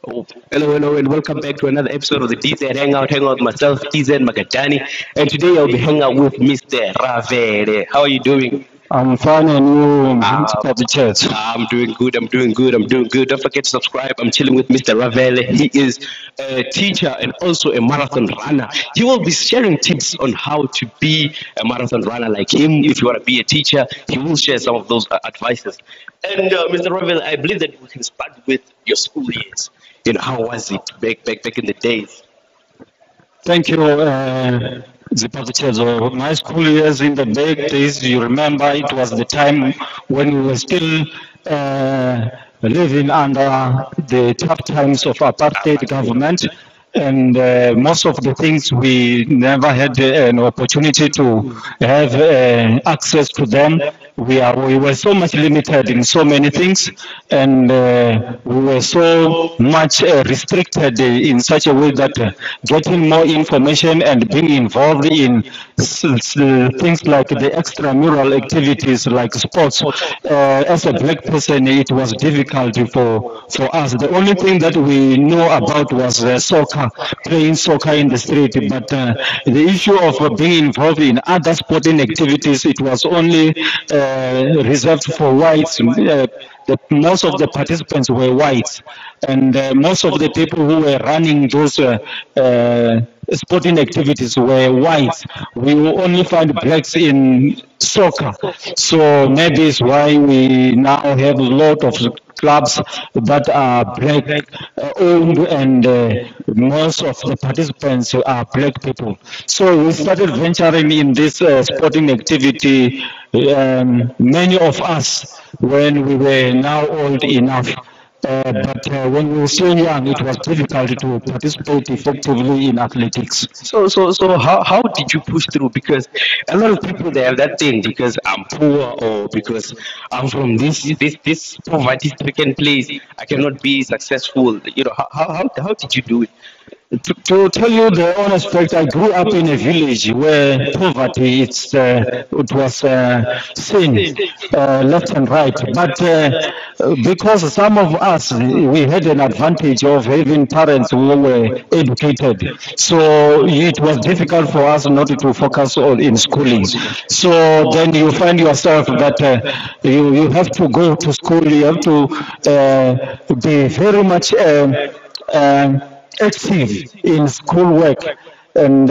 Oh, hello, and welcome back to another episode of the DZ Hangout. Hang out with myself, DZ Magadani, and today I'll be hanging out with Mr. Ravere. How are you doing? I'm fine and you, Uh, Papa Church. I'm doing good. I'm doing good. Don't forget to subscribe. I'm chilling with Mr. Ravele. He is a teacher and also a marathon runner. He will be sharing tips on how to be a marathon runner like him. If you want to be a teacher, he will share some of those advices. And Mr. Ravele, I believe that we can start with your school years. How was it back in the days? Thank you, Papa Church. My school years in the back days, you remember it was the time when we were still living under the tough times of apartheid government. And most of the things we never had an opportunity to have access to them. We were so much limited in so many things, and we were so much restricted in such a way that getting more information and being involved in things like the extramural activities like sports, as a black person, it was difficult for us. The only thing that we know about was soccer, playing soccer in the street. But the issue of being involved in other sporting activities, it was only reserved for whites. Most of the participants were whites, and most of the people who were running those sporting activities were whites. We will only find blacks in soccer. So maybe it's why we now have a lot of clubs that are black owned, and most of the participants are black people. So we started venturing in this sporting activity, many of us, when we were now old enough. But when we were so young, it was difficult to participate effectively in athletics. So how did you push through? Because a lot of people they have that thing because I'm poor or because I'm from this poverty stricken place, I cannot be successful. How did you do it? To tell you the honest fact, I grew up in a village where poverty it was seen left and right. But because some of us we had an advantage of having parents who were educated, so it was difficult for us not to focus on in schooling. So then you find yourself that you have to go to school. You have to be very much. Active in schoolwork, and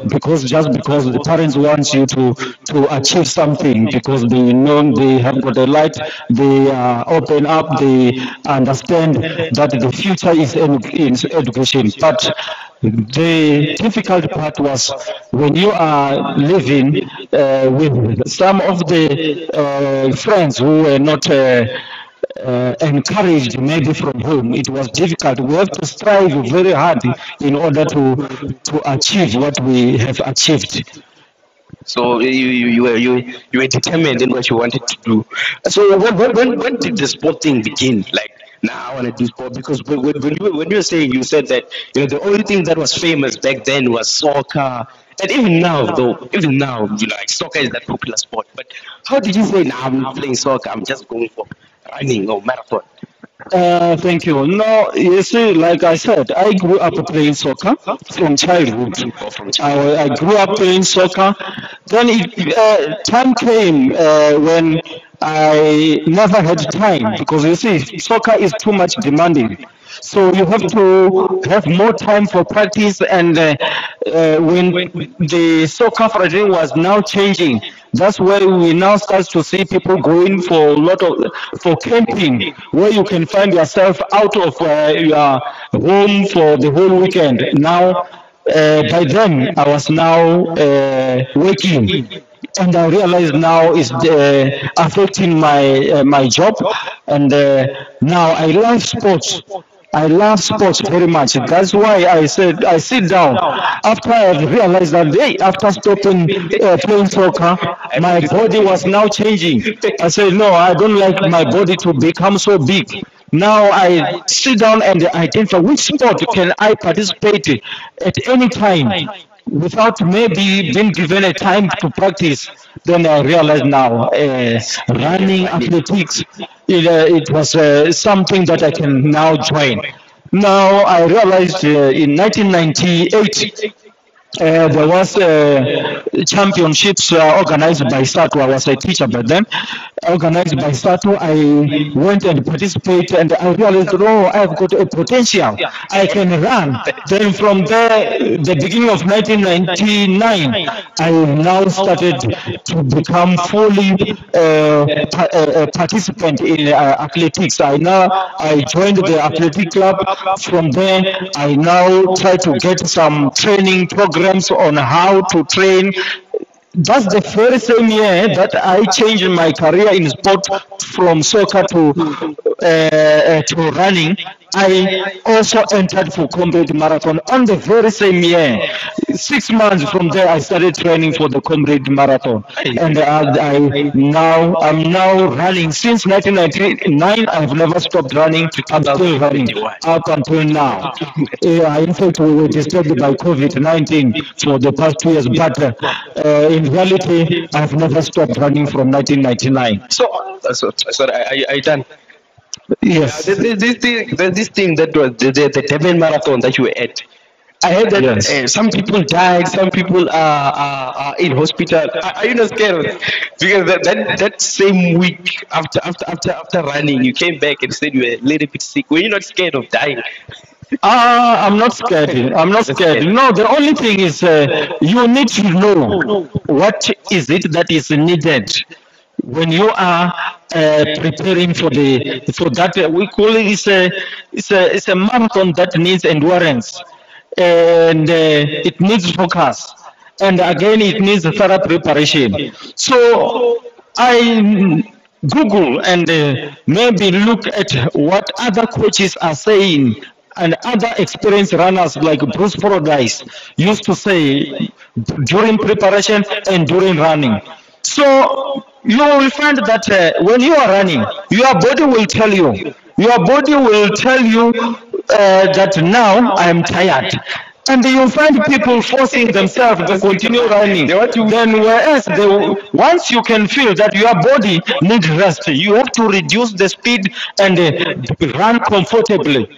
because the parents want you to achieve something, because they know they have got a light, they open up, they understand that the future is in education. But the difficult part was when you are living with some of the friends who were not encouraged maybe from home. It was difficult. We have to strive very hard in order to achieve what we have achieved. So you were determined in what you wanted to do. So when did the sport thing begin? Like now I want to do sport because when you were saying you said that the only thing that was famous back then was soccer. And even now, like soccer is that popular sport. But how did you say, now I'm not playing soccer, I'm just going for running or marathon? Thank you. No, you see, like I said, I grew up playing soccer from childhood. Or from I grew up playing soccer. Then time came when I never had time, because you see, soccer is too much demanding. So you have to have more time for practice. And when the soccer federation was now changing, that's where we now start to see people going for a lot of for camping, where you can find yourself out of your home for the whole weekend. Now, by then, I was now working, and I realize now is affecting my job, and now I love sports. I love sports very much. That's why I said I sit down after I realized that hey, after stopping playing soccer, my body was now changing. I said no, I don't like my body to become so big. Now I sit down and identify which sport can I participate at any time without maybe being given a time to practice. Then I realized now running athletics, it was something that I can now join. Now I realized in 1998 there was championships organized by SATO. I was a teacher by then. Organized by SATO, I went and participated, and I realized, oh, I've got a potential. I can run. Then from there, the beginning of 1999, I now started to become fully a participant in athletics. I joined the athletic club. From there, I now try to get some training programs on how to train. That's the very same year that I changed my career in sport from soccer to running. I also entered for Comrade Marathon on the very same year. 6 months from there, I started training for the Comrade Marathon, and I'm now running since 1999. I've never stopped running. I'm still running up until now. In fact, we were disturbed by COVID-19 for the past 2 years, but in reality, I've never stopped running from 1999. So I done. Yes. This thing that was the Durban Marathon that you were at. I heard that Yes. some people died, some people are in hospital. Are you not scared? Because that same week after running, you came back and said you were a little bit sick. Were you not scared of dying? I'm not scared. I'm not scared. No, the only thing is you need to know what is it that is needed when you are preparing for that. We call it it's a marathon that needs endurance, and it needs focus, and again it needs a thorough preparation. So I Google and maybe look at what other coaches are saying and other experienced runners like Bruce Fordyce used to say during preparation and during running. So you will find that when you are running, your body will tell you that now I am tired. And you find people forcing themselves to continue running. Then, whereas once you can feel that your body needs rest, you have to reduce the speed and run comfortably.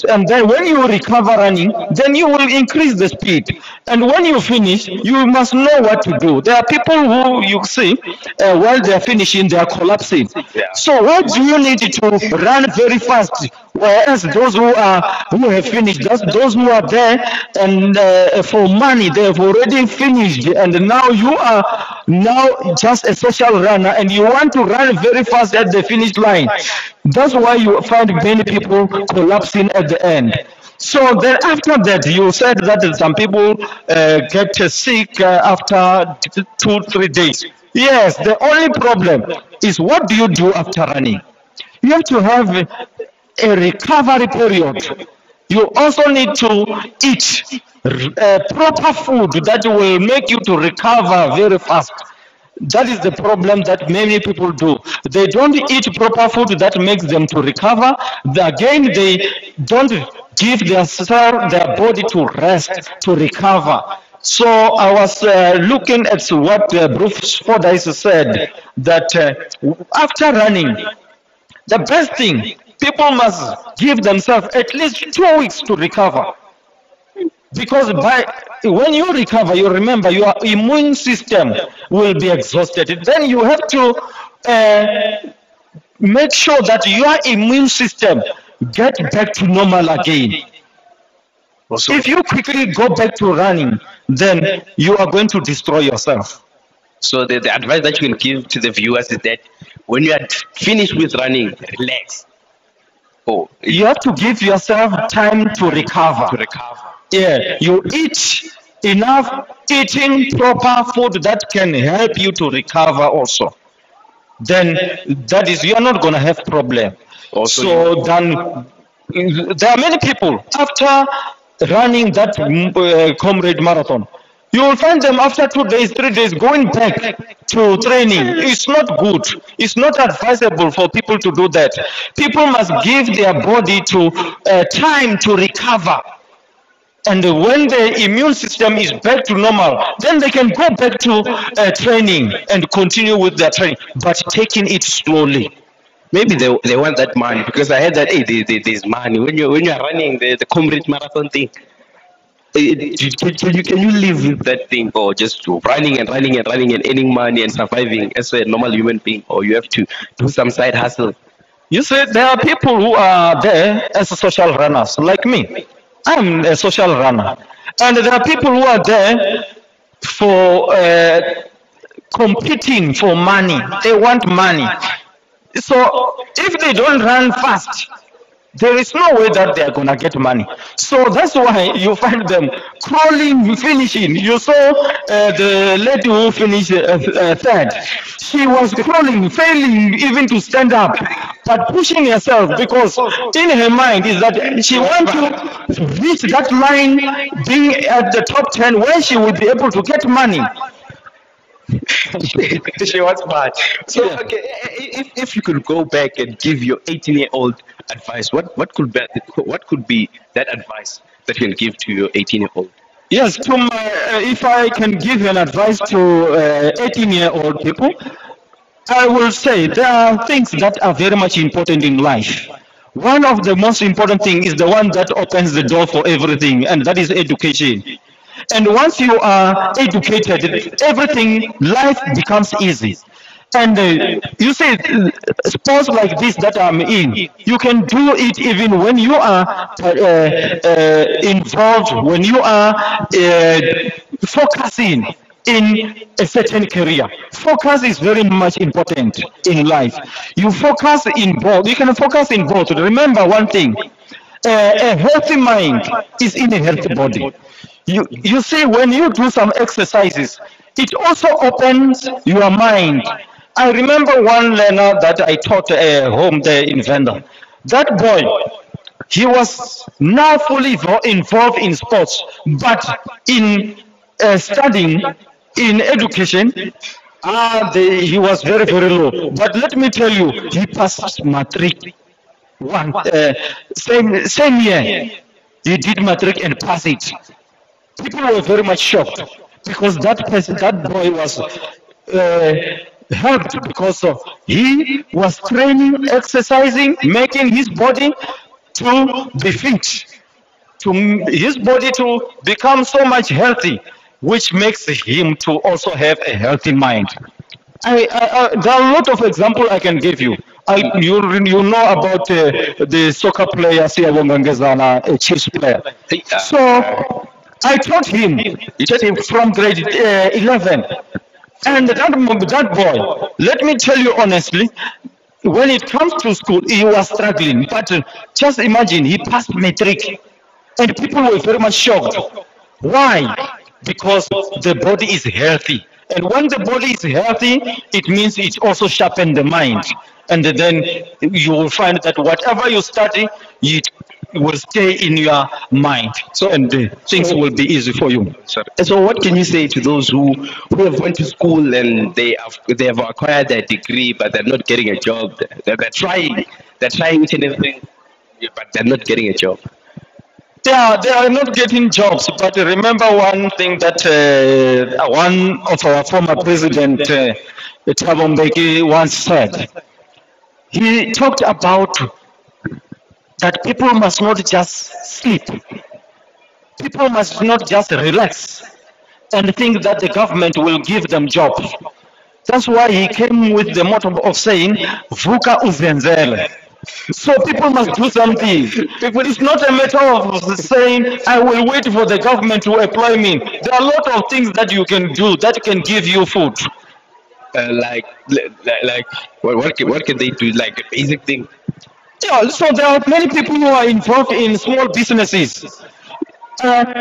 And then when you recover running, then you will increase the speed. And when you finish, you must know what to do. There are people who you see while they are finishing, they are collapsing. Yeah. So what do you need to run very fast? Whereas who have finished, those who are there and for money, they have already finished, and now you are now just a social runner, and you want to run very fast at the finish line. That's why you find many people collapsing at the end. So then after that, you said that some people get sick after 2, 3 days. Yes, the only problem is what do you do after running? You have to have a recovery period. You also need to eat proper food that will make you to recover very fast. That is the problem that many people do. They don't eat proper food that makes them to recover. Again, they don't give their body to rest to recover. So I was looking at what Bruce Fordyce said that after running, the best thing people must give themselves at least 2 weeks to recover. Because when you recover, you remember your immune system will be exhausted. Then you have to make sure that your immune system get back to normal again. Also, If you quickly go back to running, then you are going to destroy yourself. so the advice that you can give to the viewers is that when you are finished with running, relax. Oh, You have to give yourself time to recover. to recover. Yeah, you eat enough, eating proper food that can help you to recover also. Then that is, you are not going to have problem. Also, So then there are many people after running that Comrade Marathon. You will find them after 2 days, 3 days going back to training. It's not good. It's not advisable for people to do that. People must give their body to time to recover. And when the immune system is back to normal, then they can go back to training and continue with their training, but taking it slowly. Maybe they want that money because I heard that hey, there's money when you're running the Comrade Marathon thing. Can you live with that thing or just running and running and running and earning money and surviving as a normal human being, or you have to do some side hustle? You see, there are people who are there as social runners, like me. I'm a social runner. And there are people who are there for competing for money. They want money. So if they don't run fast, there is no way that they are going to get money. So that's why you find them crawling, finishing. You saw the lady who finished third. She was crawling, failing even to stand up, but pushing herself because in her mind is that she wants to reach that line, being at the top 10, where she will be able to get money. She was bad. So, Yeah. okay, if you could go back and give your 18-year-old advice, what could be that advice that you can give to your 18-year-old? Yes, if I can give an advice to 18-year-old people, I will say there are things that are very much important in life. One of the most important thing is the one that opens the door for everything, and that is education. And once you are educated, everything, life becomes easy. And you see, sports like this that I'm in, you can do it even when you are involved, when you are focusing in a certain career. Focus is very much important in life. You focus in both. You can focus in both. Remember one thing: a healthy mind is in a healthy body. You see, when you do some exercises, it also opens your mind. I remember one learner that I taught home there in Venda. That boy, he was now fully involved in sports, but in studying, in education, he was very, very low. But let me tell you, he passed matric one same year. He did matric and passed it. People were very much shocked because that boy was helped because he was training, exercising, making his body to be fit, to his body to become so much healthy, which makes him to also have a healthy mind. There are a lot of examples I can give you. You know about the soccer player Siyabonga Ngezana, a Chiefs player. So I taught him. You taught him. From grade 11. And that boy, let me tell you honestly, when it comes to school, he was struggling. But just imagine, he passed matric. And people were very much shocked. Why? Because the body is healthy. And when the body is healthy, it means it also sharpens the mind. And then you will find that whatever you study, it will stay in your mind. So, and things will be easy for you. Sorry. So, what can you say to those who have went to school and they have acquired their degree, but they're not getting a job? They're trying each and everything, but they're not getting a job. They are not getting jobs, but remember one thing that one of our former president, Thabo Mbeki, once said. He talked about that people must not just sleep. People must not just relax and think that the government will give them jobs. That's why he came with the motto of saying, Vuka uzenzele. So people must do something. It's not a matter of saying, I will wait for the government to employ me. There are a lot of things that you can do that can give you food. Like what can they do? Like a basic thing. Yeah, so there are many people who are involved in small businesses.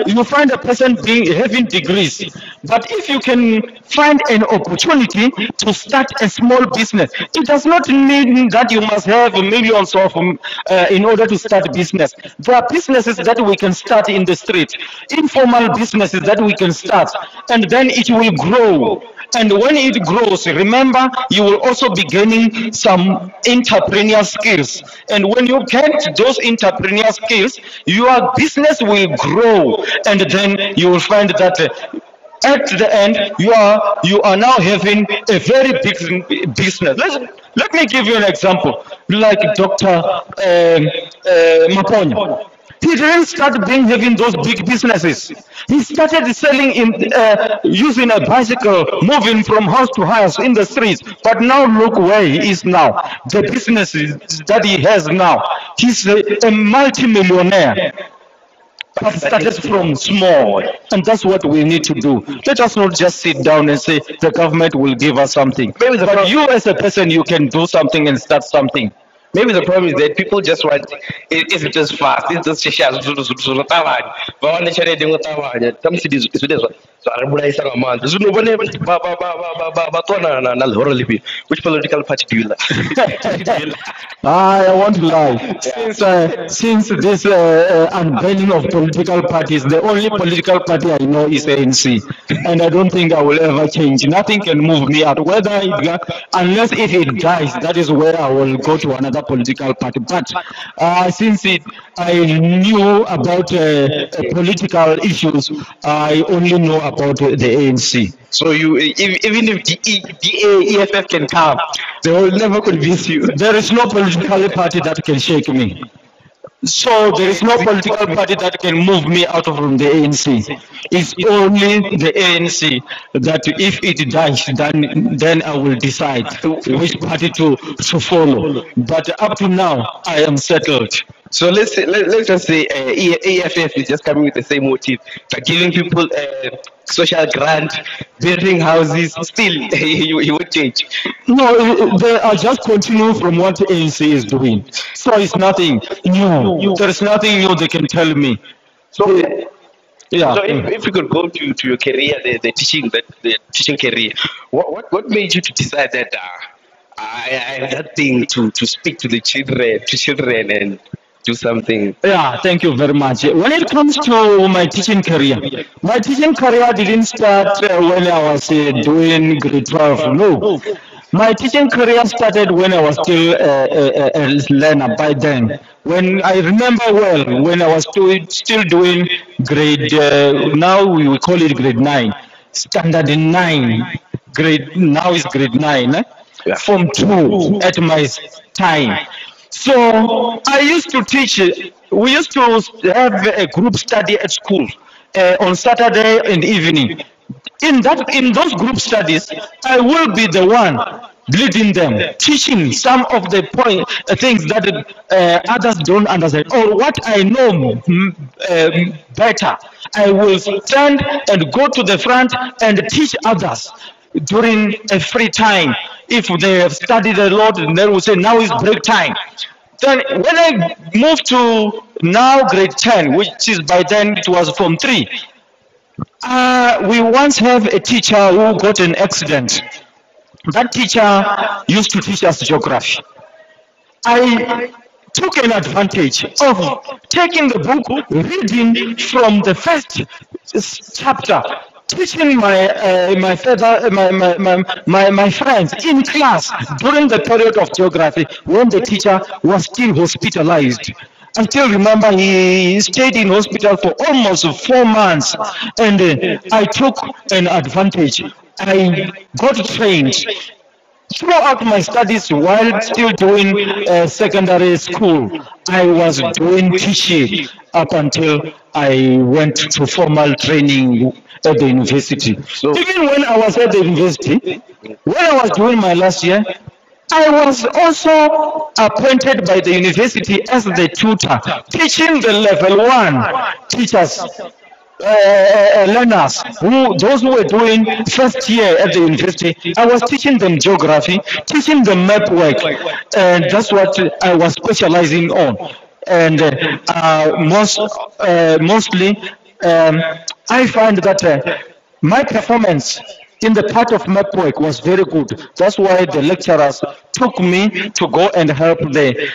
You find a person having degrees, but if you can find an opportunity to start a small business, it does not mean that you must have millions of in order to start a business. There are businesses that we can start in the street, informal businesses that we can start, and then it will grow. And when it grows, remember, you will also be gaining some entrepreneurial skills. And when you get those entrepreneurial skills, your business will grow. And then you will find that at the end, you are now having a very big business. Let me give you an example, like Dr. Maponya. He didn't start being having those big businesses. He started selling in using a bicycle, moving from house to house in the streets. But now look where he is now. The businesses that he has now. He's a multi-millionaire. But started from small, and that's what we need to do. Let us not just sit down and say the government will give us something. But you as a person, you can do something and start something. Maybe the problem is that people just want if it's just fast, it's just share zutavanya. Vaone chere dingo tavanya. Tamsidi zudezwa. So arabulaisa ngamandla. Zunobone batona na loro lipi. Which political party do you like? I won't lie. Since this unveiling of political parties, the only political party I know is ANC, and I don't think I will ever change. Nothing can move me out. Unless if it dies, that is where I will go to another political party. But since I knew about political issues, I only know about the ANC. So even if the EFF can come, they will never convince you. There is no political party that can shake me. So there is no political party that can move me out from the ANC. It's only the ANC that if it dies, then I will decide which party to follow. But up to now, I am settled. So let's just say EFF is just coming with the same motive, like giving people social grant, building houses. Still, you would change. No, they are just continuing from what ANC is doing. So it's nothing new. There is nothing new they can tell me. So Yeah. So if you could go to your career, the teaching career, what made you to decide that I have that thing to speak to the children and do something? Yeah, thank you very much. When it comes to my teaching career didn't start when I was doing grade 12. No. My teaching career started when I was still a learner by then. When I remember well, when I was still doing grade, now we call it grade 9, standard 9, now is grade 9, Form 2 at my time. So I used to teach, we used to have a group study at school on Saturday and evening. In those group studies, I will be the one leading them, teaching some of the things that others don't understand, or what I know better. I will stand and go to the front and teach others during a free time. If they have studied a lot, then they will say, now is break time. Then when I moved to now grade 10, which is by then it was Form 3, we once have a teacher who got an accident. That teacher used to teach us geography. I took an advantage of taking the book, reading from the first chapter, teaching my friends in class during the period of geography when the teacher was still hospitalized. I still remember he stayed in hospital for almost 4 months, and I took an advantage. I got trained throughout my studies while still doing secondary school. I was doing teaching up until I went to formal training at the university. So even when I was at the university, when I was doing my last year, I was also appointed by the university as the tutor, teaching the level 1 teachers, learners, those who were doing first year at the university. I was teaching them geography, teaching them map work, and that's what I was specializing on. And mostly, I find that my performance in the part of map work was very good. That's why the lecturers took me to go and help the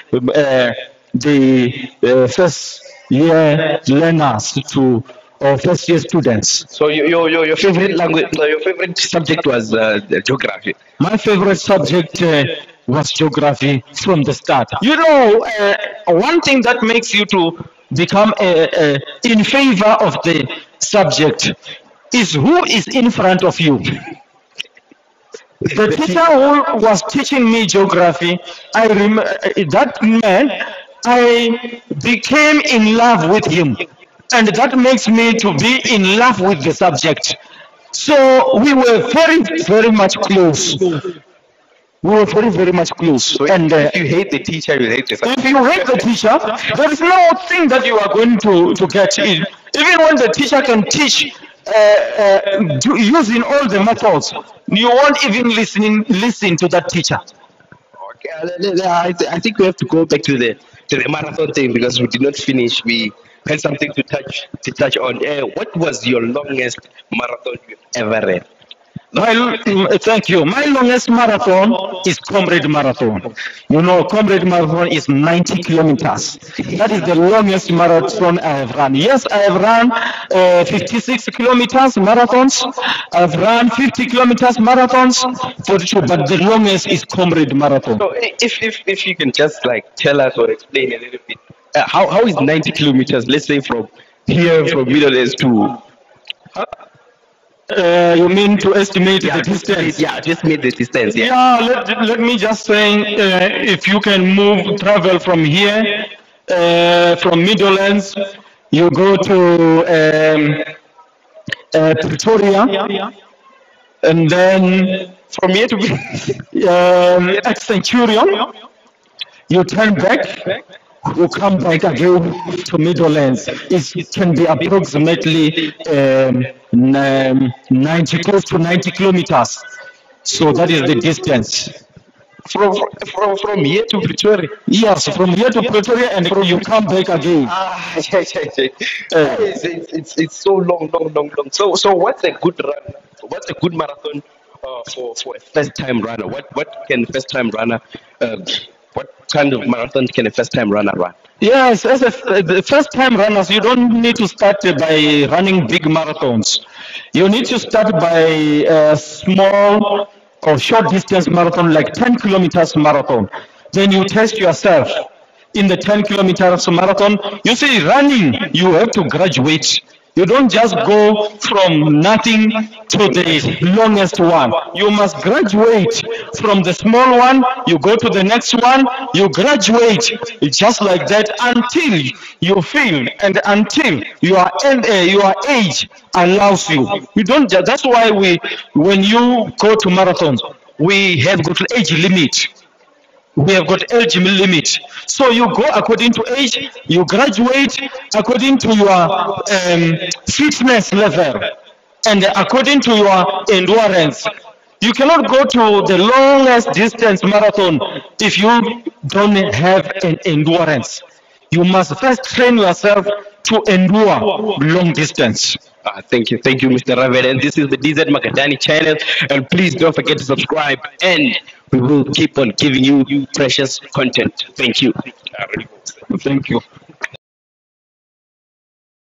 first year learners or first year students. So your favorite language, your favorite subject was geography. My favorite subject was geography from the start. You know, one thing that makes you to become in favor of the subject is who is in front of you. The teacher who was teaching me geography, that man, I became in love with him. And that makes me to be in love with the subject. So we were very, very much close. We were very, very much close. So And if you hate the teacher, you hate the subject. if you hate the teacher, there is no thing that you are going to get in. Even when the teacher can teach using all the methods, you won't even listen to that teacher. Okay, I think we have to go back to the marathon thing because we did not finish. We had something to touch on. What was your longest marathon you've ever read? Thank you. My longest marathon is Comrade Marathon. You know, Comrade Marathon is 90 kilometers. That is the longest marathon I have run. Yes, I have run 56 kilometers marathons. I've run 50 kilometers marathons, 42, but the longest is Comrade Marathon. So if you can just like tell us or explain a little bit, how is 90 kilometers? Let's say from here from Middle East to You mean to estimate the distance? yeah, just made the distance. Yeah. Yeah, let me just say, if you can travel from here, from Midlands, you go to Pretoria, and then From here to at Centurion, you turn back, you come back again to Midlands. It can be approximately 90, close to 90 kilometers. So that is the distance. from here to Pretoria. Yes, from here to Pretoria and you come back again. It's so long. So what's a good run? What's a good marathon for a first time runner? What can first time runner? What kind of marathon can a first time runner run? Yes, as the first time runners, you don't need to start by running big marathons. You need to start by a small or short distance marathon, like 10 kilometers marathon. Then you test yourself in the 10 kilometers marathon. You see, running, you have to graduate. You don't just go from nothing to the longest one. You must graduate from the small one, you go to the next one, you graduate just like that until you feel and until your age allows you. You don't. That's why when you go to marathons, we have got age limit. We have got age limit. So you go according to age, you graduate according to your fitness level and according to your endurance. You cannot go to the longest distance marathon if you don't have an endurance. You must first train yourself to endure long distance. Thank you, Mr. Raven. And this is the DZ Makadani channel. And please don't forget to subscribe. And we will keep on giving you precious content. Thank you. Thank you.